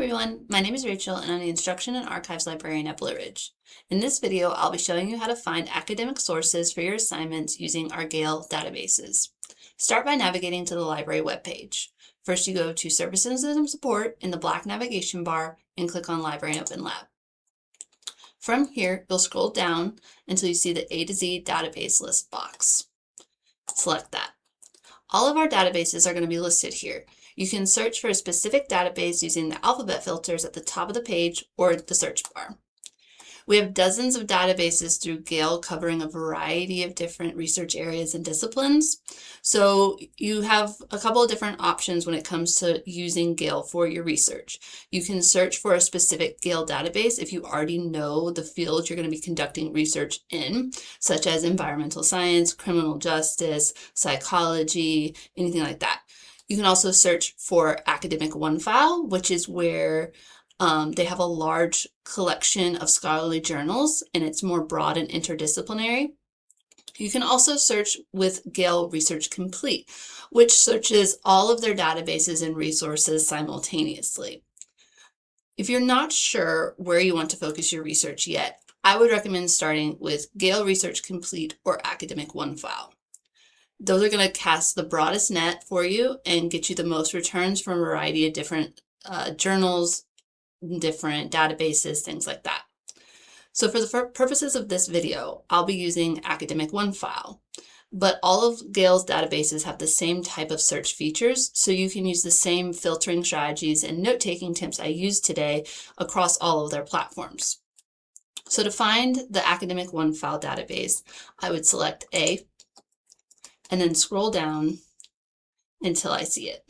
everyone, my name is Rachel and I'm the Instruction and Archives Librarian at Blue Ridge. In this video, I'll be showing you how to find academic sources for your assignments using our Gale databases. Start by navigating to the library webpage. First, you go to Services and Support in the black navigation bar and click on Library and Open Lab. From here, you'll scroll down until you see the A to Z database list box. Select that. All of our databases are going to be listed here. You can search for a specific database using the alphabet filters at the top of the page or the search bar. We have dozens of databases through Gale covering a variety of different research areas and disciplines. So you have a couple of different options when it comes to using Gale for your research. You can search for a specific Gale database if you already know the field you're going to be conducting research in, such as environmental science, criminal justice, psychology, anything like that. You can also search for Academic OneFile, which is where they have a large collection of scholarly journals, and it's more broad and interdisciplinary. You can also search with Gale Research Complete, which searches all of their databases and resources simultaneously. If you're not sure where you want to focus your research yet, I would recommend starting with Gale Research Complete or Academic OneFile. Those are going to cast the broadest net for you and get you the most returns from a variety of different journals, different databases, things like that. So for the purposes of this video, I'll be using Academic OneFile, but all of Gale's databases have the same type of search features, so you can use the same filtering strategies and note-taking tips I used today across all of their platforms. So to find the Academic OneFile database, I would select A, and then scroll down until I see it.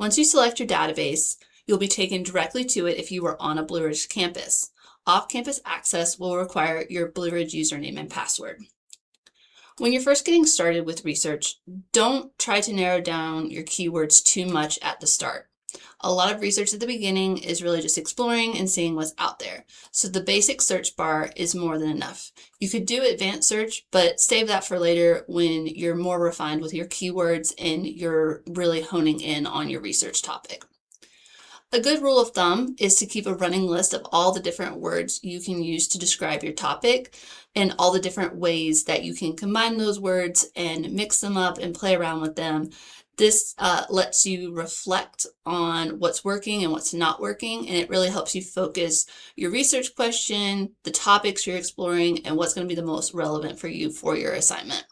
Once you select your database, you'll be taken directly to it if you are on a Blue Ridge campus. Off-campus access will require your Blue Ridge username and password. When you're first getting started with research, don't try to narrow down your keywords too much at the start. A lot of research at the beginning is really just exploring and seeing what's out there. So the basic search bar is more than enough. You could do advanced search, but save that for later when you're more refined with your keywords and you're really honing in on your research topic. A good rule of thumb is to keep a running list of all the different words you can use to describe your topic and all the different ways that you can combine those words and mix them up and play around with them. This lets you reflect on what's working and what's not working, and it really helps you focus your research question, the topics you're exploring, and what's going to be the most relevant for you for your assignment.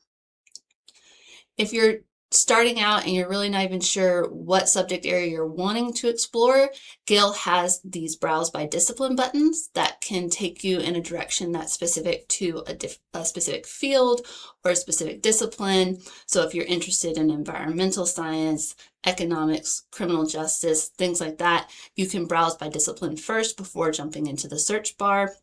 If you're starting out and you're really not even sure what subject area you're wanting to explore, Gale has these browse by discipline buttons that can take you in a direction that's specific to a specific field or a specific discipline. So if you're interested in environmental science, economics, criminal justice, things like that, you can browse by discipline first before jumping into the search bar.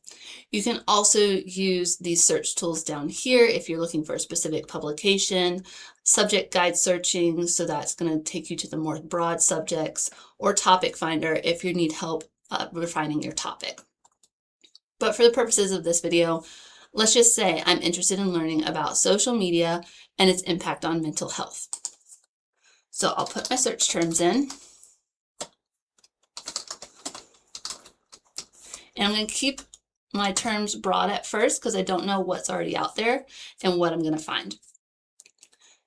You can also use these search tools down here if you're looking for a specific publication, subject guide searching, so that's going to take you to the more broad subjects, or topic finder if you need help refining your topic. But for the purposes of this video, let's just say I'm interested in learning about social media and its impact on mental health. So I'll put my search terms in, and I'm going to keep my terms broad at first because I don't know what's already out there and what I'm going to find.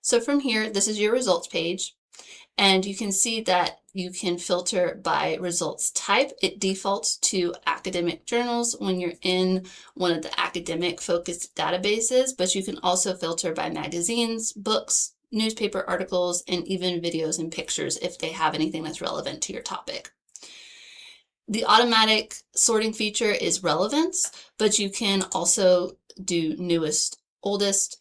So from here, this is your results page, and you can see that you can filter by results type. It defaults to academic journals when you're in one of the academic focused databases, but you can also filter by magazines, books, newspaper articles, and even videos and pictures if they have anything that's relevant to your topic. The automatic sorting feature is relevance, but you can also do newest, oldest.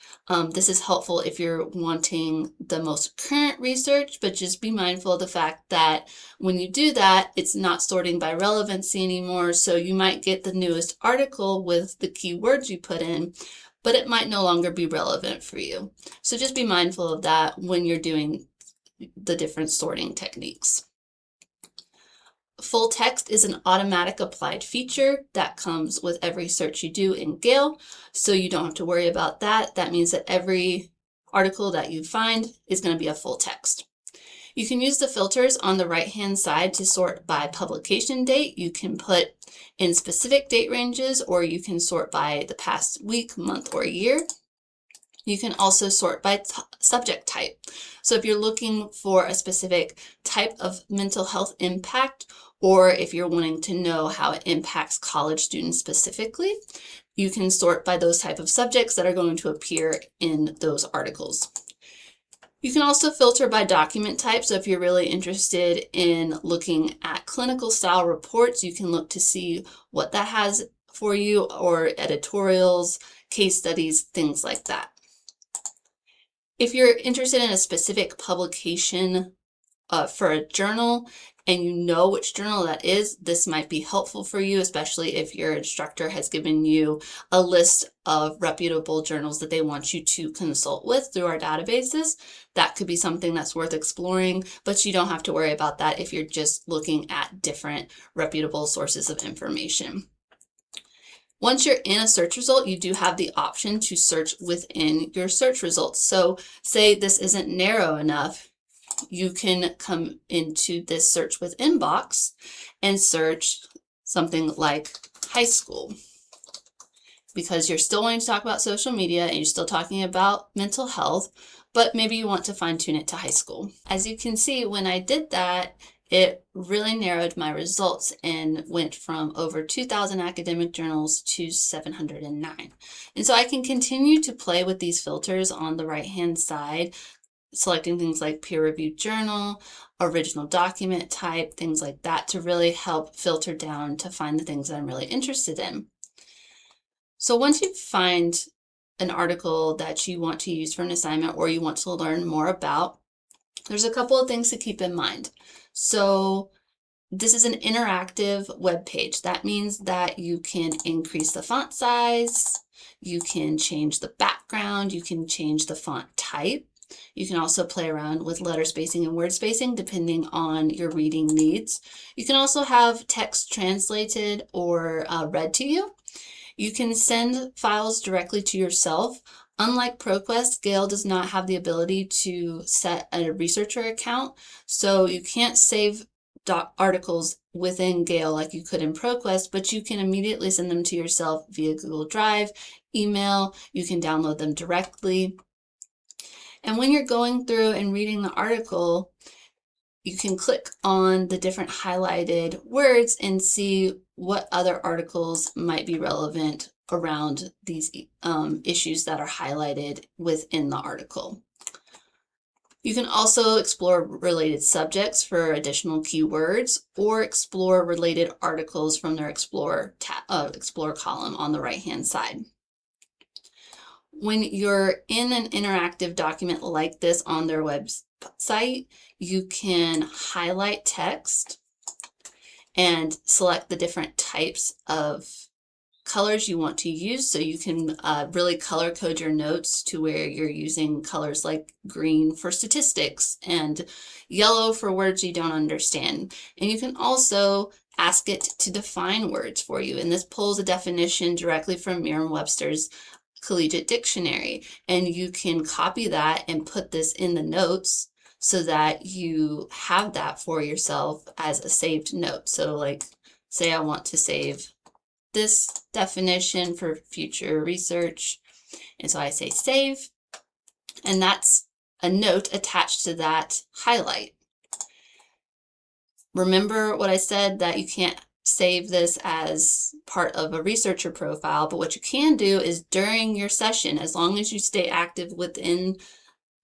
This is helpful if you're wanting the most current research, but just be mindful of the fact that when you do that, it's not sorting by relevancy anymore. So you might get the newest article with the keywords you put in, but it might no longer be relevant for you. So just be mindful of that when you're doing the different sorting techniques. Full text is an automatic applied feature that comes with every search you do in Gale, so you don't have to worry about that. That means that every article that you find is going to be a full text. You can use the filters on the right-hand side to sort by publication date. You can put in specific date ranges, or you can sort by the past week, month, or year. You can also sort by subject type. So if you're looking for a specific type of mental health impact, or if you're wanting to know how it impacts college students specifically, you can sort by those type of subjects that are going to appear in those articles. You can also filter by document type. So if you're really interested in looking at clinical style reports, you can look to see what that has for you, or editorials, case studies, things like that. If you're interested in a specific publication for a journal and you know which journal that is, this might be helpful for you, especially if your instructor has given you a list of reputable journals that they want you to consult with through our databases. That could be something that's worth exploring, but you don't have to worry about that if you're just looking at different reputable sources of information. Once you're in a search result, you do have the option to search within your search results. So say this isn't narrow enough, you can come into this search within box and search something like high school, because you're still wanting to talk about social media and you're still talking about mental health, but maybe you want to fine tune it to high school. As you can see, when I did that, it really narrowed my results and went from over 2,000 academic journals to 709. And so I can continue to play with these filters on the right-hand side, selecting things like peer-reviewed journal, original document type, things like that, to really help filter down to find the things that I'm really interested in. So once you find an article that you want to use for an assignment or you want to learn more about, there's a couple of things to keep in mind. So this is an interactive web page. That means that you can increase the font size, you can change the background, you can change the font type. You can also play around with letter spacing and word spacing depending on your reading needs. You can also have text translated or read to you. You can send files directly to yourself. Unlike ProQuest, Gale does not have the ability to set a researcher account, so you can't save articles within Gale like you could in ProQuest, but you can immediately send them to yourself via Google Drive, email. You can download them directly. And when you're going through and reading the article, you can click on the different highlighted words and see what other articles might be relevant around these issues that are highlighted within the article. You can also explore related subjects for additional keywords, or explore related articles from their Explore column on the right-hand side. When you're in an interactive document like this on their website, you can highlight text and select the different types of colors you want to use. So you can really color code your notes to where you're using colors like green for statistics and yellow for words you don't understand. And you can also ask it to define words for you. And this pulls a definition directly from Merriam-Webster's Collegiate Dictionary. And you can copy that and put this in the notes so that you have that for yourself as a saved note. So like, say I want to save this definition for future research. And so I say save, and that's a note attached to that highlight. Remember what I said, that you can't save this as part of a researcher profile, but what you can do is during your session, as long as you stay active within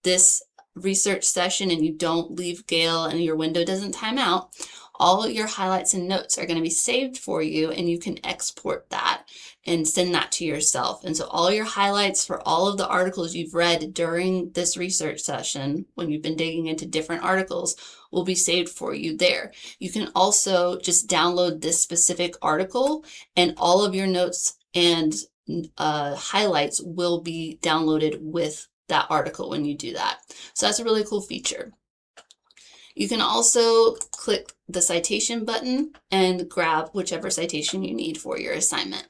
this research session and you don't leave Gale and your window doesn't time out, all your highlights and notes are going to be saved for you, and you can export that and send that to yourself. And so all your highlights for all of the articles you've read during this research session, when you've been digging into different articles, will be saved for you there. You can also just download this specific article, and all of your notes and highlights will be downloaded with that article when you do that. So that's a really cool feature. You can also click the citation button and grab whichever citation you need for your assignment.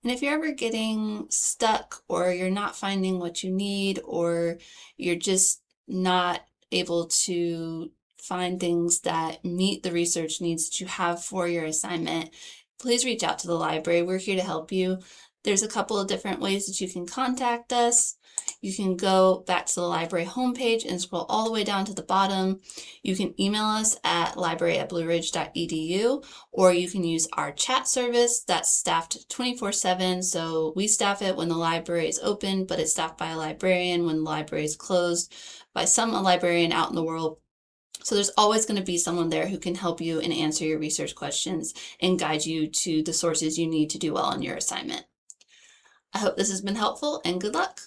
And if you're ever getting stuck, or you're not finding what you need, or you're just not able to find things that meet the research needs that you have for your assignment, please reach out to the library. We're here to help you. There's a couple of different ways that you can contact us. You can go back to the library homepage and scroll all the way down to the bottom. You can email us at library@blueridge.edu, or you can use our chat service that's staffed 24/7. So we staff it when the library is open, but it's staffed by a librarian when the library is closed by a librarian out in the world. So there's always going to be someone there who can help you and answer your research questions and guide you to the sources you need to do well on your assignment. I hope this has been helpful, and good luck.